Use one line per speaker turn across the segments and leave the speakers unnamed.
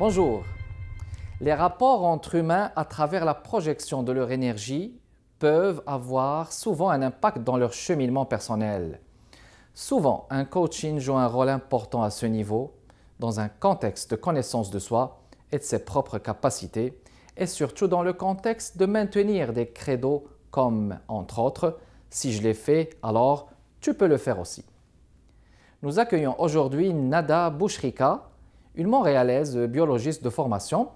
Bonjour. Les rapports entre humains à travers la projection de leur énergie peuvent avoir souvent un impact dans leur cheminement personnel. Souvent, un coaching joue un rôle important à ce niveau, dans un contexte de connaissance de soi et de ses propres capacités, et surtout dans le contexte de maintenir des credos comme, entre autres, « si je l'ai fait, alors tu peux le faire aussi ». Nous accueillons aujourd'hui Nada Bouchrika, une Montréalaise biologiste de formation.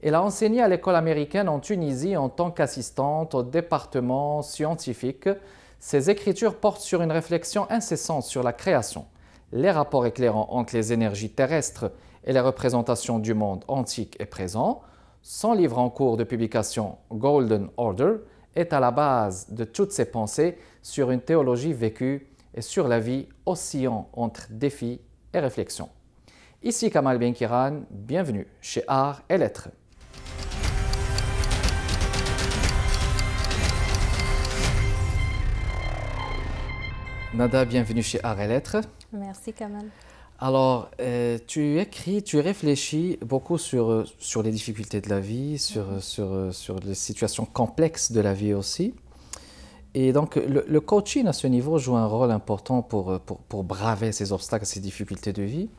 Elle a enseigné à l'école américaine en Tunisie en tant qu'assistante au département scientifique. Ses écritures portent sur une réflexion incessante sur la création, les rapports éclairants entre les énergies terrestres et les représentations du monde antique et présent. Son livre en cours de publication, Golden Order, est à la base de toutes ses pensées sur une théologie vécue et sur la vie oscillant entre défis et réflexions. Ici Kamal Benkiran, bienvenue chez Art et Lettres. Nada, bienvenue chez Art et Lettres.
Merci Kamal.
Alors, tu écris, tu réfléchis beaucoup sur les difficultés de la vie, sur les situations complexes de la vie aussi. Et donc, le coaching à ce niveau joue un rôle important pour braver ces obstacles, ces difficultés de vie.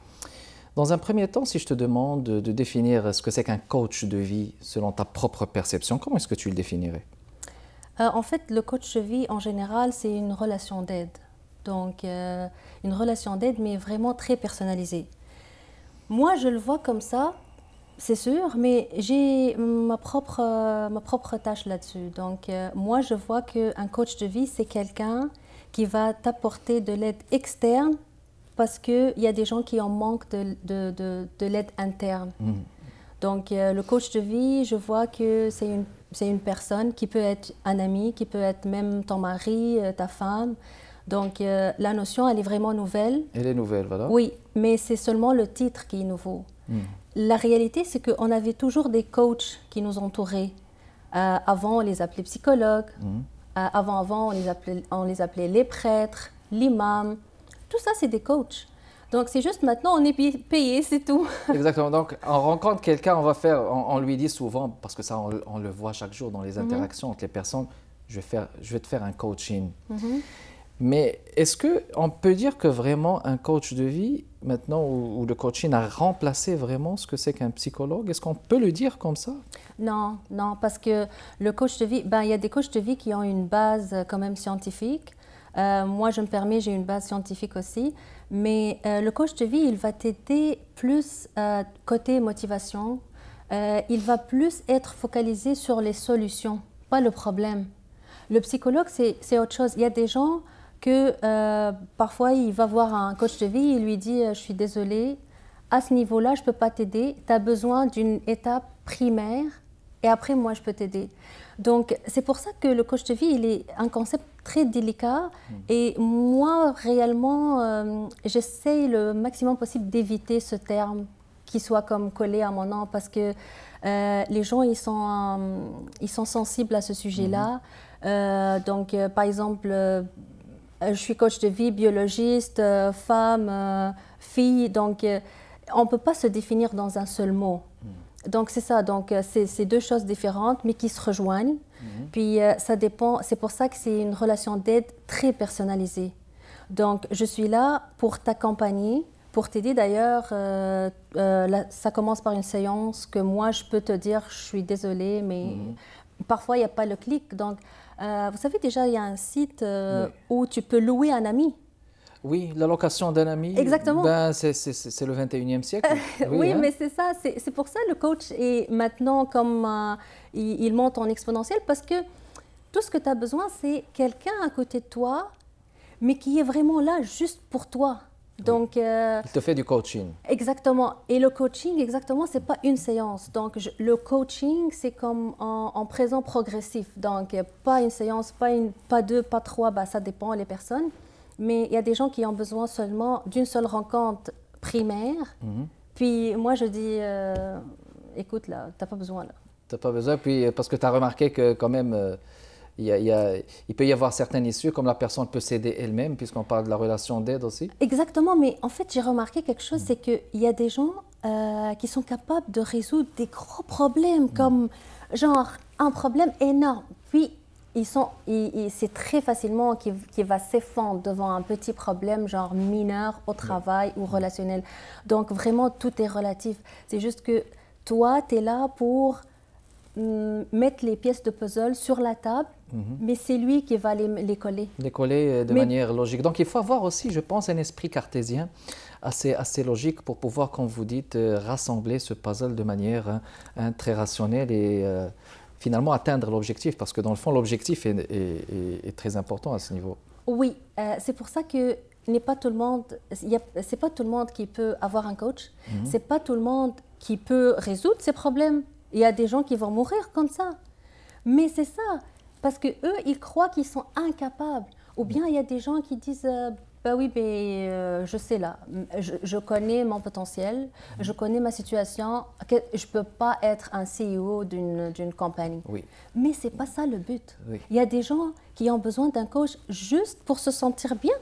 Dans un premier temps, si je te demande de définir ce que c'est qu'un coach de vie selon ta propre perception, comment est-ce que tu le définirais?
En fait, le coach de vie, en général, c'est une relation d'aide. Donc, une relation d'aide, mais vraiment très personnalisée. Moi, je le vois comme ça, c'est sûr, mais j'ai ma propre tâche là-dessus. Donc, moi, je vois qu'un coach de vie, c'est quelqu'un qui va t'apporter de l'aide externe parce qu'il y a des gens qui en manquent de l'aide interne. Donc, le coach de vie, je vois que c'est une personne qui peut être un ami, qui peut être même ton mari, ta femme. Donc, la notion, elle est vraiment nouvelle.
Elle est nouvelle, voilà.
Oui, mais c'est seulement le titre qui est nouveau. La réalité, c'est qu'on avait toujours des coachs qui nous entouraient. Avant, on les appelait psychologues. Avant, on les appelait les prêtres, l'imam. Tout ça, c'est des coachs. Donc, c'est juste maintenant, on est payé, c'est tout.
Exactement. Donc, on rencontre quelqu'un, on lui dit souvent, parce que ça, on le voit chaque jour dans les interactions entre les personnes, je vais te faire un coaching. Mais est-ce qu'on peut dire que vraiment un coach de vie, maintenant où le coaching a remplacé vraiment ce que c'est qu'un psychologue, est-ce qu'on peut le dire comme ça?
Non, non, parce que le coach de vie, il y a des coachs de vie qui ont une base quand même scientifique. Moi, je me permets, j'ai une base scientifique aussi. Mais le coach de vie, il va t'aider plus côté motivation. Il va plus être focalisé sur les solutions, pas le problème. Le psychologue, c'est autre chose. Il y a des gens que parfois, il va voir un coach de vie, il lui dit « Je suis désolée, à ce niveau-là, je ne peux pas t'aider. Tu as besoin d'une étape primaire et après, moi, je peux t'aider. » Donc, c'est pour ça que le coach de vie, il est un concept très délicat. Et moi, réellement, j'essaye le maximum possible d'éviter ce terme qui soit comme collé à mon nom parce que les gens, ils sont sensibles à ce sujet-là. Donc, par exemple, je suis coach de vie, biologiste, femme, fille. Donc, on ne peut pas se définir dans un seul mot. Donc, c'est ça. Donc, c'est deux choses différentes, mais qui se rejoignent. Puis, ça dépend. C'est pour ça que c'est une relation d'aide très personnalisée. Donc, je suis là pour t'accompagner, pour t'aider. D'ailleurs, ça commence par une séance que moi, je peux te dire, je suis désolée, mais parfois, il n'y a pas le clic. Donc, vous savez, déjà, il y a un site où tu peux louer un ami.
Oui, la location d'un ami.
Exactement.
C'est le 21e siècle.
Oui, mais c'est ça. C'est pour ça le coach est maintenant comme il monte en exponentiel parce que tout ce que tu as besoin, c'est quelqu'un à côté de toi, mais qui est vraiment là juste pour toi. Donc,
il te fait du coaching.
Exactement. Et le coaching, exactement, c'est pas une séance. Donc, le coaching, c'est comme en présent progressif. Donc, pas une séance, pas deux, pas trois, ça dépend les personnes. Mais il y a des gens qui ont besoin seulement d'une seule rencontre primaire. Puis moi, je dis, écoute, là, tu n'as pas besoin.
Tu n'as pas besoin, puis parce que tu as remarqué que quand même, il peut y avoir certaines issues, comme la personne peut s'aider elle-même, puisqu'on parle de la relation d'aide aussi.
Exactement, mais en fait, j'ai remarqué quelque chose, c'est qu'il y a des gens, qui sont capables de résoudre des gros problèmes, comme genre un problème énorme. Puis, c'est très facilement qu'il va s'effondrer devant un petit problème, genre mineur au travail ou relationnel. Donc, vraiment, tout est relatif. C'est juste que toi, tu es là pour mettre les pièces de puzzle sur la table, mais c'est lui qui va les coller.
Les coller de manière logique. Donc, il faut avoir aussi, je pense, un esprit cartésien assez logique pour pouvoir, comme vous dites, rassembler ce puzzle de manière très rationnelle et finalement atteindre l'objectif, parce que dans le fond, l'objectif est très important à ce niveau.
Oui, c'est pour ça que c'est pas tout le monde qui peut avoir un coach, c'est pas tout le monde qui peut résoudre ses problèmes. Il y a des gens qui vont mourir comme ça. Mais c'est ça, parce que eux, ils croient qu'ils sont incapables. Ou bien il y a des gens qui disent bah oui, mais je sais là, je connais mon potentiel, je connais ma situation, je ne peux pas être un CEO d'une compagnie.
Oui.
Mais ce n'est pas ça le but.
Oui.
Il y a des gens qui ont besoin d'un coach juste pour se sentir bien.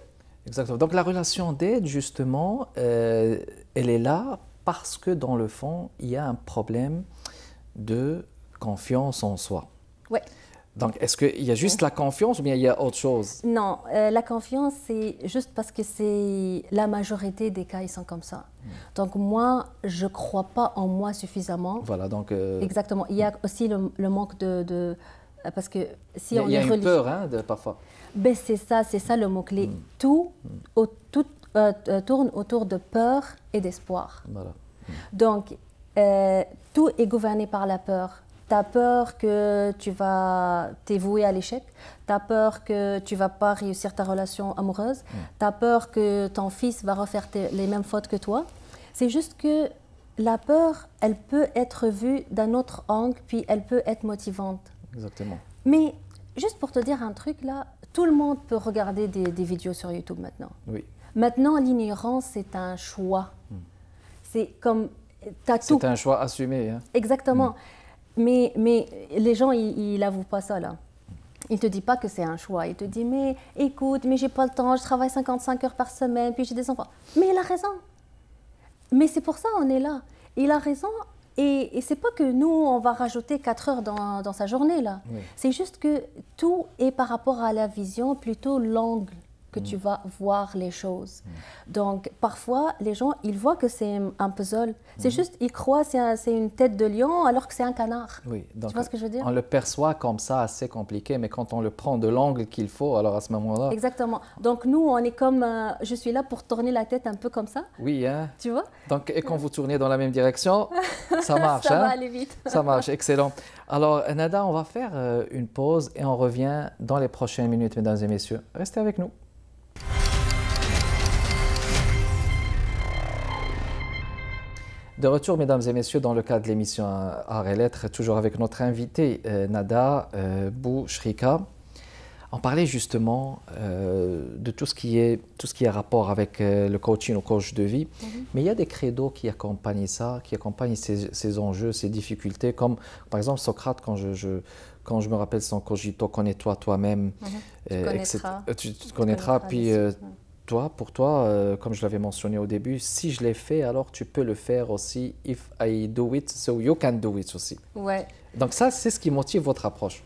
Exactement. Donc la relation d'aide, justement, elle est là parce que dans le fond, il y a un problème de confiance en soi.
Oui.
Donc, est-ce qu'il y a juste la confiance ou bien il y a autre chose?
Non, la confiance, c'est juste parce que c'est la majorité des cas, ils sont comme ça. Donc, moi, je ne crois pas en moi suffisamment.
Voilà, donc...
Exactement. Il y a aussi le manque de parce que si on
il y a une peur, hein, parfois.
Ben, c'est ça le mot-clé. Tout tourne autour de peur et d'espoir.
Voilà.
Donc, tout est gouverné par la peur. Tu as peur que tu vas t'es voué à l'échec. Tu as peur que tu ne vas pas réussir ta relation amoureuse. Tu as peur que ton fils va refaire les mêmes fautes que toi. C'est juste que la peur, elle peut être vue d'un autre angle, puis elle peut être motivante.
Exactement.
Mais juste pour te dire un truc, là, tout le monde peut regarder des vidéos sur YouTube maintenant.
Oui.
Maintenant, l'ignorance, c'est un choix. C'est comme...
C'est un choix assumé. Hein.
Exactement. Mais les gens, ils n'avouent pas ça, là. Ils ne te disent pas que c'est un choix. Ils te disent, mais écoute, mais j'ai pas le temps, je travaille 55 heures par semaine, puis j'ai des enfants. Mais il a raison. Mais c'est pour ça qu'on est là. Il a raison. Et c'est pas que nous, on va rajouter 4 heures dans sa journée, là.
Oui.
C'est juste que tout est par rapport à la vision, plutôt l'angle que tu vas voir les choses. Donc, parfois, les gens, ils voient que c'est un puzzle. C'est juste, ils croient que c'est une tête de lion alors que c'est un canard.
Oui, donc
tu vois ce que je veux dire?
On le perçoit comme ça, assez compliqué, mais quand on le prend de l'angle qu'il faut, alors à ce moment-là...
Exactement. Donc, nous, on est comme... je suis là pour tourner la tête un peu comme ça.
Oui, hein?
Tu vois?
Donc, et quand vous tournez dans la même direction, ça marche.
Ça
hein?
va aller vite.
Ça marche, excellent. Alors, Nada, on va faire une pause et on revient dans les prochaines minutes, mesdames et messieurs. Restez avec nous. De retour, mesdames et messieurs, dans le cadre de l'émission Art et Lettres, toujours avec notre invité Nada Boushrika. On parlait justement de tout ce qui est rapport avec le coaching ou coach de vie, mais il y a des credos qui accompagnent ça, qui accompagnent ces enjeux, ces difficultés, comme par exemple Socrate, quand je me rappelle son cogito, connais-toi toi-même, tu te connaîtras, puis pour toi, comme je l'avais mentionné au début, si je l'ai fait, alors tu peux le faire aussi. If I do it, so you can do it aussi.
Ouais.
Donc ça, c'est ce qui motive votre approche.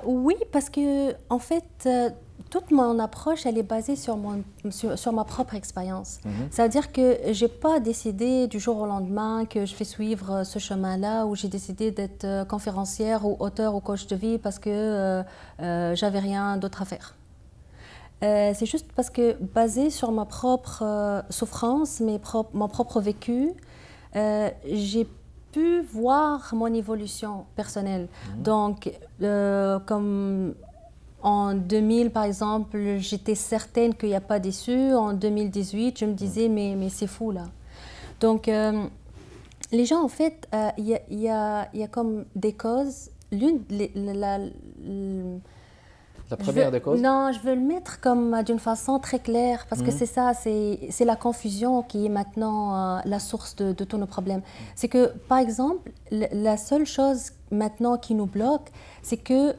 Oui, parce que en fait, toute mon approche, elle est basée sur ma propre expérience. C'est-à-dire que j'ai pas décidé du jour au lendemain que je vais suivre ce chemin-là, où j'ai décidé d'être conférencière ou auteur ou coach de vie parce que j'avais rien d'autre à faire. C'est juste parce que basé sur ma propre souffrance, mon propre vécu, j'ai pu voir mon évolution personnelle. Donc, comme en 2000, par exemple, j'étais certaine qu'il n'y a pas d'issue. En 2018, je me disais, mais c'est fou, là. Donc, les gens, en fait, il y a comme des causes.
La première des causes?
Non, je veux le mettre comme d'une façon très claire, parce que c'est ça, c'est la confusion qui est maintenant la source de tous nos problèmes. C'est que, par exemple, la seule chose maintenant qui nous bloque, c'est que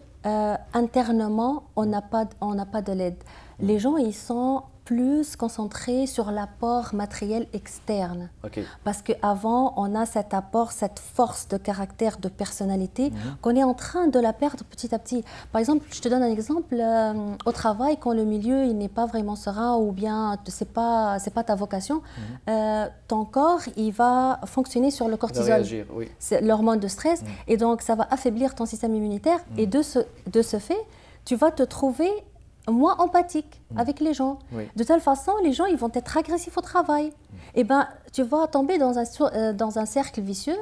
internement, on n'a pas de l'aide. Les gens, ils sont plus concentré sur l'apport matériel externe.
Ok.
Parce qu'avant, on a cet apport, cette force de caractère, de personnalité, qu'on est en train de la perdre petit à petit. Par exemple, je te donne un exemple, au travail, quand le milieu il n'est pas vraiment serein ou bien c'est pas ta vocation, ton corps il va fonctionner sur le cortisol.
Réagir, oui.
C'est l'hormone de stress, et donc ça va affaiblir ton système immunitaire, et de ce fait, tu vas te trouver moins empathique avec les gens.
Oui.
De telle façon, les gens ils vont être agressifs au travail. Et ben, tu vas tomber dans un cercle vicieux.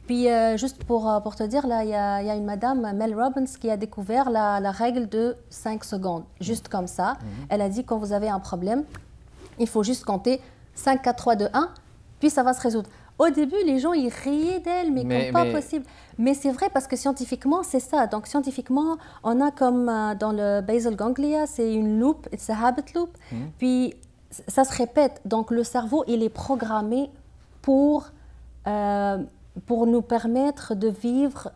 Puis, juste pour te dire, là, il y a une madame, Mel Robbins, qui a découvert la règle de 5 secondes. Juste comme ça. Elle a dit, quand vous avez un problème, il faut juste compter 5, 4, 3, 2, 1, puis ça va se résoudre. Au début, les gens, ils riaient d'elle, mais comme pas possible. Mais c'est vrai parce que scientifiquement, c'est ça. Donc, scientifiquement, on a comme dans le basal ganglia, c'est une loop, it's a habit loop. Puis, ça se répète. Donc, le cerveau, il est programmé pour nous permettre de vivre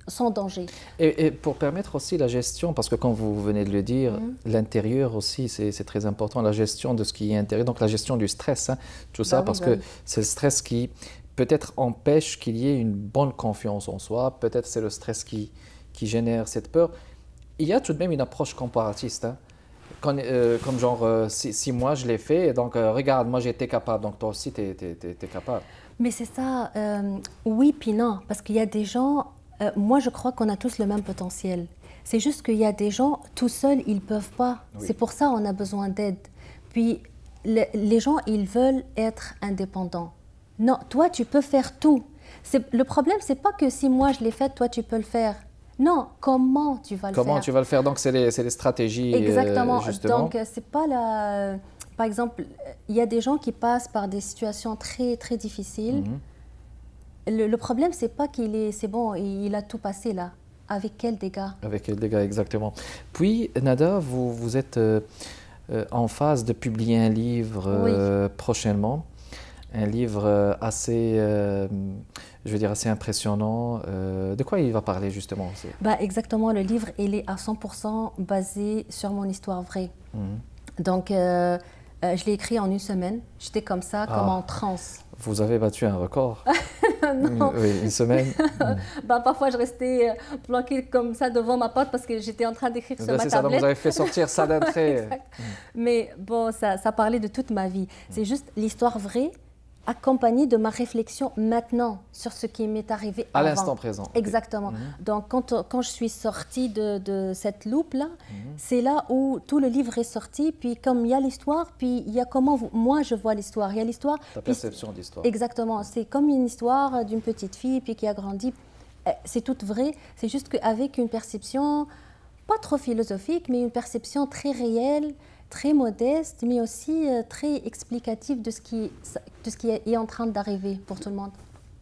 sans danger.
Et pour permettre aussi la gestion, parce que comme vous venez de le dire, l'intérieur aussi, c'est très important, la gestion de ce qui est intérieur, donc la gestion du stress, hein, tout ça, parce que c'est le stress qui peut-être empêche qu'il y ait une bonne confiance en soi, peut-être c'est le stress qui génère cette peur. Il y a tout de même une approche comparatiste, hein, comme genre, si moi je l'ai fait, donc regarde, moi j'étais capable, donc toi aussi tu es capable.
Mais c'est ça, oui puis non, parce qu'il y a des gens, moi je crois qu'on a tous le même potentiel. C'est juste qu'il y a des gens, tout seuls, ils ne peuvent pas. Oui. C'est pour ça qu'on a besoin d'aide. Puis les gens, ils veulent être indépendants. Non, toi tu peux faire tout. Le problème, c'est pas que si moi je l'ai fait, toi tu peux le faire. Non, comment tu vas le faire?
Comment tu vas le faire? Donc c'est les stratégies.
Exactement,
justement.
Donc c'est pas la... Par exemple, il y a des gens qui passent par des situations très, très difficiles. Le problème, c'est pas c'est bon, il a tout passé là. Avec quels dégâts? Avec
quels dégâts, exactement. Puis, Nada, vous êtes en phase de publier un livre prochainement. Un livre assez, je veux dire, assez impressionnant. De quoi il va parler justement?
Exactement, le livre, il est à 100% basé sur mon histoire vraie. Donc, je l'ai écrit en une semaine. J'étais comme ça, comme en transe.
Vous avez battu un record.
Non.
Oui, une semaine.
Parfois, je restais planquée comme ça devant ma porte parce que j'étais en train d'écrire sur ma tablette.
Donc vous avez fait sortir ça d'un trait.
Mais bon, ça parlait de toute ma vie. C'est juste l'histoire vraie, accompagnée de ma réflexion maintenant sur ce qui m'est arrivé
à
avant.
l'instant présent.
Exactement. Donc, quand je suis sortie de cette loupe-là, c'est là où tout le livre est sorti. Puis, comme il y a l'histoire, puis il y a comment moi je vois l'histoire. Il y a l'histoire.
Ta perception d'histoire.
Exactement. C'est comme une histoire d'une petite fille puis qui a grandi. C'est tout vrai. C'est juste qu'avec une perception, pas trop philosophique, mais une perception très réelle, très modeste, mais aussi très explicative de ce qui est en train d'arriver pour tout le monde.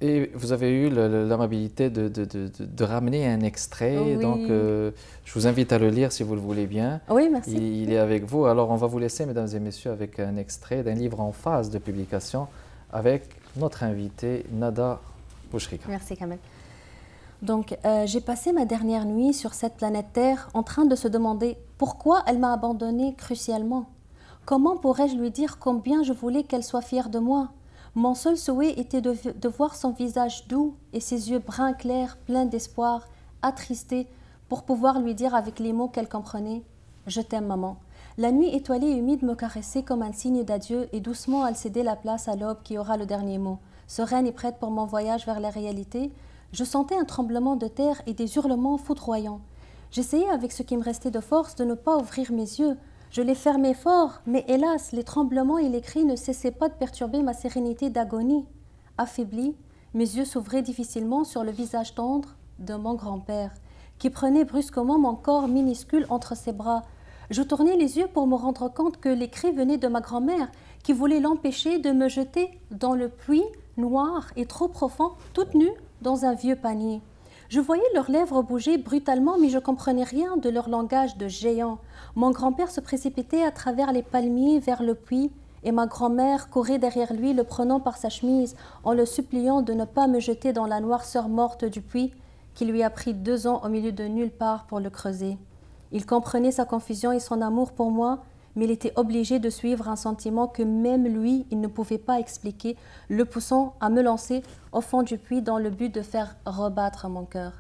Et vous avez eu l'amabilité de ramener un extrait,
oui.
Donc je vous invite à le lire si vous le voulez bien.
Oui, merci.
Il est avec vous. Alors on va vous laisser, mesdames et messieurs, avec un extrait d'un livre en phase de publication avec notre invitée Nada Bouchrika.
Merci Kamel. Donc, j'ai passé ma dernière nuit sur cette planète Terre en train de se demander pourquoi elle m'a abandonnée crucialement. Comment pourrais-je lui dire combien je voulais qu'elle soit fière de moi? Mon seul souhait était de voir son visage doux et ses yeux bruns clairs, pleins d'espoir, attristés, pour pouvoir lui dire avec les mots qu'elle comprenait « Je t'aime, maman ». La nuit étoilée et humide me caressait comme un signe d'adieu et doucement elle cédait la place à l'aube qui aura le dernier mot. Sereine et prête pour mon voyage vers la réalité, je sentais un tremblement de terre et des hurlements foudroyants. J'essayais avec ce qui me restait de force de ne pas ouvrir mes yeux. Je les fermais fort, mais hélas, les tremblements et les cris ne cessaient pas de perturber ma sérénité d'agonie. Affaiblie, mes yeux s'ouvraient difficilement sur le visage tendre de mon grand-père, qui prenait brusquement mon corps minuscule entre ses bras. Je tournais les yeux pour me rendre compte que les cris venaient de ma grand-mère, qui voulait l'empêcher de me jeter dans le puits noir et trop profond, toute nue, dans un vieux panier. Je voyais leurs lèvres bouger brutalement, mais je ne comprenais rien de leur langage de géant. Mon grand-père se précipitait à travers les palmiers vers le puits, et ma grand-mère courait derrière lui, le prenant par sa chemise, en le suppliant de ne pas me jeter dans la noirceur morte du puits, qui lui a pris 2 ans au milieu de nulle part pour le creuser. Il comprenait sa confusion et son amour pour moi, mais il était obligé de suivre un sentiment que même lui, il ne pouvait pas expliquer, le poussant à me lancer au fond du puits dans le but de faire rebattre mon cœur.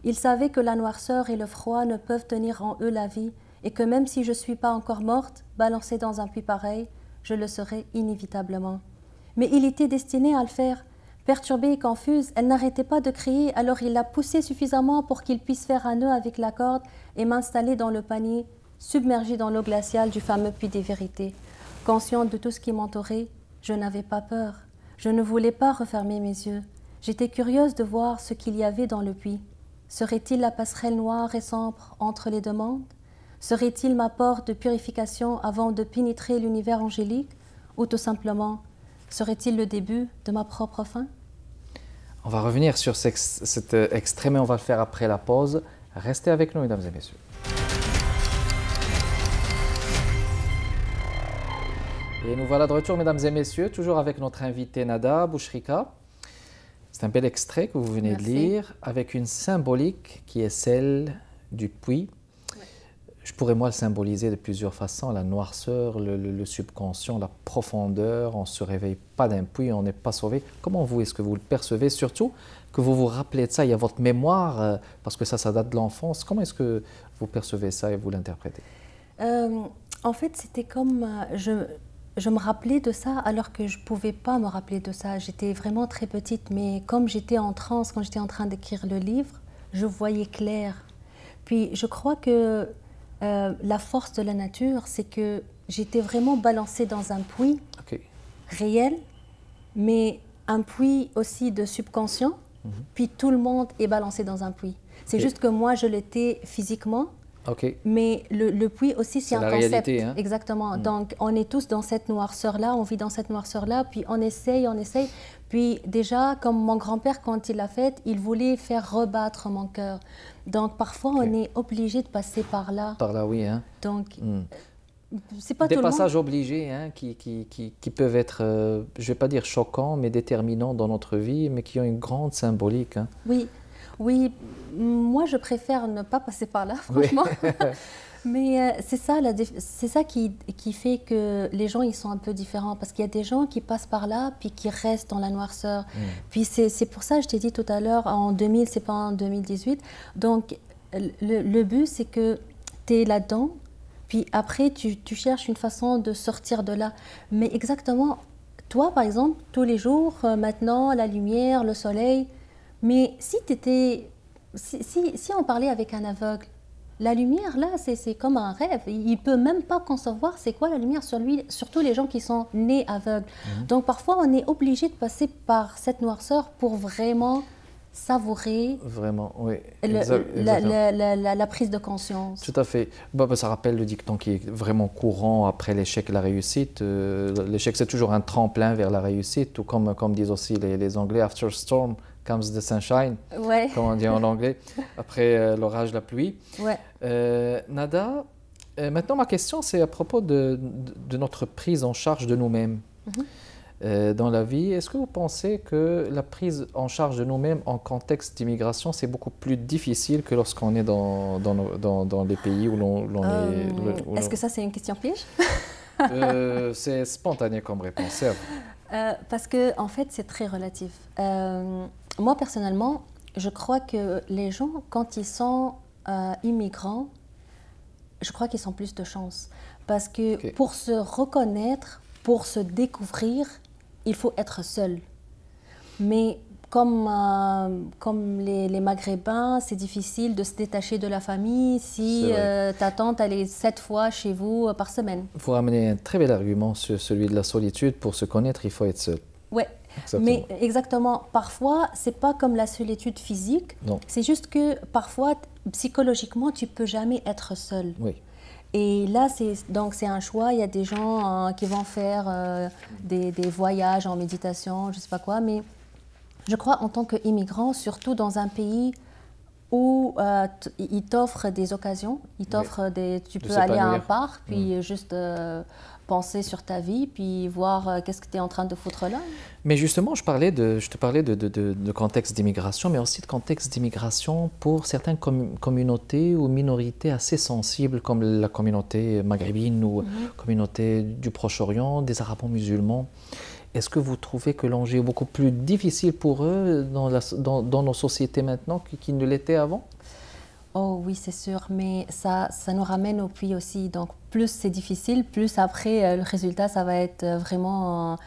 Il savait que la noirceur et le froid ne peuvent tenir en eux la vie et que même si je ne suis pas encore morte, balancée dans un puits pareil, je le serai inévitablement. Mais il était destiné à le faire. Perturbée et confuse, elle n'arrêtait pas de crier, alors il l'a poussée suffisamment pour qu'il puisse faire un nœud avec la corde et m'installer dans le panier, submergée dans l'eau glaciale du fameux puits des vérités. Consciente de tout ce qui m'entourait, je n'avais pas peur. Je ne voulais pas refermer mes yeux. J'étais curieuse de voir ce qu'il y avait dans le puits. Serait-il la passerelle noire et sombre entre les deux mondes? Serait-il ma porte de purification avant de pénétrer l'univers angélique? Ou tout simplement, serait-il le début de ma propre fin?
On va revenir sur cet extrait, mais on va le faire après la pause. Restez avec nous, mesdames et messieurs. Et nous voilà de retour, mesdames et messieurs, toujours avec notre invitée Nada Bouchrika. C'est un bel extrait que vous venez de lire, avec une symbolique qui est celle du puits. Je pourrais moi le symboliser de plusieurs façons, la noirceur, le subconscient, la profondeur. On ne se réveille pas d'un puits, on n'est pas sauvé. Comment vous, est-ce que vous le percevez? Surtout que vous vous rappelez de ça, il y a votre mémoire, parce que ça date de l'enfance. Comment est-ce que vous percevez ça et vous l'interprétez?
En fait, c'était comme... Je me rappelais de ça alors que je ne pouvais pas me rappeler de ça. J'étais vraiment très petite, mais comme j'étais en transe, quand j'étais en train d'écrire le livre, je voyais clair. Puis je crois que la force de la nature, c'est que j'étais vraiment balancée dans un puits réel, mais un puits aussi de subconscient, puis tout le monde est balancé dans un puits. C'est juste que moi, je l'étais physiquement, mais le puits aussi, c'est un concept. Réalité, hein? Exactement. Donc, on est tous dans cette noirceur-là, on vit dans cette noirceur-là, puis on essaye. Puis déjà, comme mon grand-père, quand il l'a fait, il voulait faire rebattre mon cœur. Donc, parfois, on est obligé de passer par là.
Par là, oui. Hein?
Donc, c'est pas
des
tout le monde.
Passages obligés hein, qui peuvent être, je ne vais pas dire choquants, mais déterminants dans notre vie, mais qui ont une grande symbolique. Hein.
Oui, moi je préfère ne pas passer par là, franchement. Oui. Mais c'est ça qui fait que les gens ils sont un peu différents, parce qu'il y a des gens qui passent par là puis qui restent dans la noirceur. Puis c'est pour ça que je t'ai dit tout à l'heure, en 2000, c'est pas en 2018. Donc le but c'est que tu es là-dedans, puis après tu cherches une façon de sortir de là. Mais exactement, toi par exemple, tous les jours, maintenant, la lumière, le soleil. Mais si on parlait avec un aveugle, la lumière, là, c'est comme un rêve. Il ne peut même pas concevoir c'est quoi la lumière sur lui, surtout les gens qui sont nés aveugles. Donc parfois, on est obligé de passer par cette noirceur pour vraiment savourer la prise de conscience.
Tout à fait. Ça rappelle le dicton qui est vraiment courant après l'échec et la réussite. L'échec, c'est toujours un tremplin vers la réussite, ou comme disent aussi les Anglais, after storm comes the sunshine, comme on dit en anglais, après l'orage, la pluie. Nada, maintenant ma question c'est à propos de notre prise en charge de nous-mêmes dans la vie. Est-ce que vous pensez que la prise en charge de nous-mêmes en contexte d'immigration c'est beaucoup plus difficile que lorsqu'on est dans les pays où l'on est...
Est-ce que ça c'est une question piège?
C'est spontané comme réponse.
Parce que en fait c'est très relatif. Moi, personnellement, je crois que les gens, quand ils sont immigrants, je crois qu'ils ont plus de chance. Parce que pour se reconnaître, pour se découvrir, il faut être seul. Mais comme les Maghrébins, c'est difficile de se détacher de la famille si ta tante elle est 7 fois chez vous par semaine.
Vous ramenez un très bel argument sur celui de la solitude. Pour se connaître, il faut être seul.
Oui. Mais exactement, parfois, ce n'est pas comme la solitude physique, c'est juste que parfois, psychologiquement, tu ne peux jamais être seul. Et là, c'est un choix, il y a des gens qui vont faire des voyages en méditation, je ne sais pas quoi, mais je crois en tant qu'immigrant, surtout dans un pays ou il t'offre des occasions, tu peux aller à un parc, puis juste penser sur ta vie, puis voir qu'est-ce que tu es en train de foutre là.
Mais justement, je te parlais de contexte d'immigration, mais aussi de contexte d'immigration pour certaines communautés ou minorités assez sensibles, comme la communauté maghrébine ou communauté du Proche-Orient, des arabo-musulmans. Est-ce que vous trouvez que l'enjeu est beaucoup plus difficile pour eux dans nos sociétés maintenant qu'il ne l'était avant?
Oh oui, c'est sûr, mais ça nous ramène au puits aussi. Donc plus c'est difficile, plus après le résultat, ça va être vraiment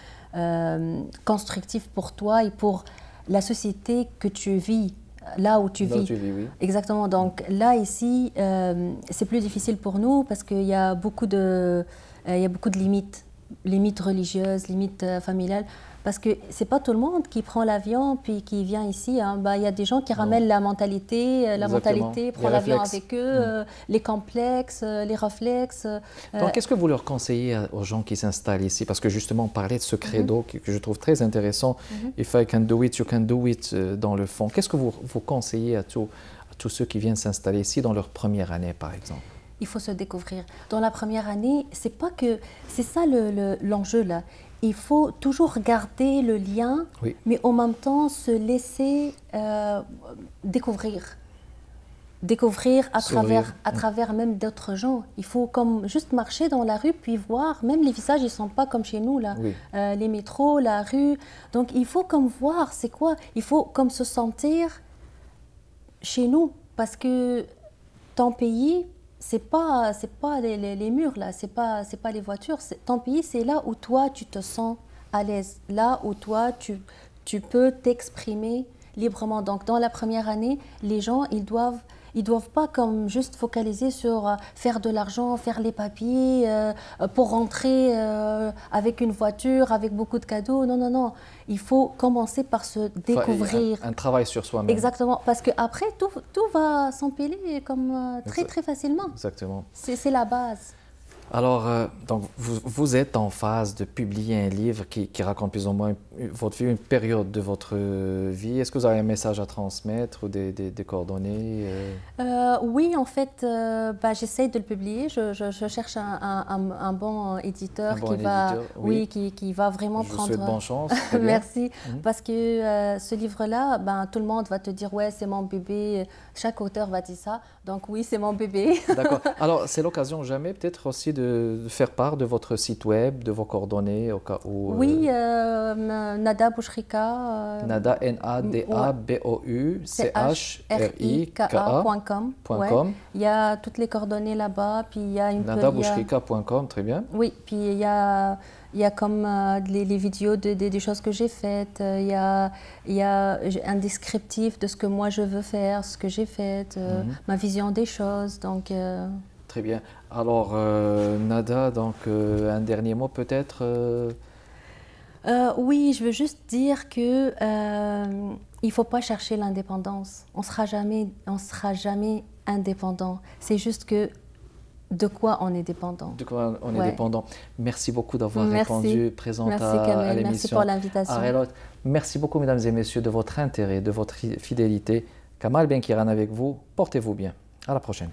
constructif pour toi et pour la société que tu vis, là où tu vis.
Oui.
Exactement. Donc là, ici, c'est plus difficile pour nous parce qu'il y a beaucoup de limites religieuses, limites familiales. Parce que c'est pas tout le monde qui prend l'avion puis qui vient ici. Hein. Bah, y a des gens qui ramènent la mentalité, prend l'avion avec eux, les complexes, les réflexes.
Donc, qu'est-ce que vous leur conseillez aux gens qui s'installent ici? Parce que justement, on parlait de ce credo que je trouve très intéressant. If I can do it, you can do it, dans le fond. Qu'est-ce que vous conseillez à tous ceux qui viennent s'installer ici dans leur première année, par exemple?
Il faut se découvrir. Dans la première année, c'est ça l'enjeu là. Il faut toujours garder le lien, mais en même temps se laisser découvrir. Découvrir à travers même d'autres gens. Il faut comme juste marcher dans la rue puis voir, même les visages, ils ne sont pas comme chez nous, là. Les métros, la rue. Donc il faut comme voir, c'est quoi? Il faut comme se sentir chez nous, parce que ton pays, c'est pas les murs là, c'est pas les voitures. Ton pays, c'est là où toi tu te sens à l'aise, là où toi tu peux t'exprimer librement. Donc dans la première année, les gens ils doivent pas comme juste focaliser sur faire de l'argent, faire les papiers pour rentrer avec une voiture, avec beaucoup de cadeaux. Non, non, non. Il faut commencer par se découvrir.
Un travail sur soi-même.
Exactement. Parce qu'après, tout va s'empiler comme très facilement.
Exactement.
C'est la base.
Alors, donc vous êtes en phase de publier un livre qui raconte plus ou moins votre vie, une période de votre vie. Est-ce que vous avez un message à transmettre ou des coordonnées?
Oui, en fait, j'essaie de le publier. Je cherche un bon éditeur qui va vraiment prendre...
Je vous souhaite bonne chance.
Merci. Parce que ce livre-là, tout le monde va te dire « ouais, c'est mon bébé ». Chaque auteur va dire ça. Donc oui, c'est mon bébé.
D'accord. Alors, c'est l'occasion jamais peut-être aussi de faire part de votre site web, de vos coordonnées au cas où...
Oui, Nada Bouchrika.
Nada, NADABOUCHRIKA.com.
Ouais. Il y a toutes les coordonnées là-bas.
NadaBouchrika.com, très bien.
Oui, puis il y a comme les vidéos des choses que j'ai faites. Il y a un descriptif de ce que moi je veux faire, ce que j'ai fait, ma vision des choses. Donc,
très bien. Alors, Nada, donc, un dernier mot peut-être
Oui, je veux juste dire que il ne faut pas chercher l'indépendance. On sera jamais indépendant. C'est juste que de quoi on est dépendant.
De quoi on est dépendant. Merci beaucoup d'avoir répondu, présente à l'émission.
Merci pour l'invitation.
Merci beaucoup, mesdames et messieurs, de votre intérêt, de votre fidélité. Kamal Benkiran avec vous. Portez-vous bien. À la prochaine.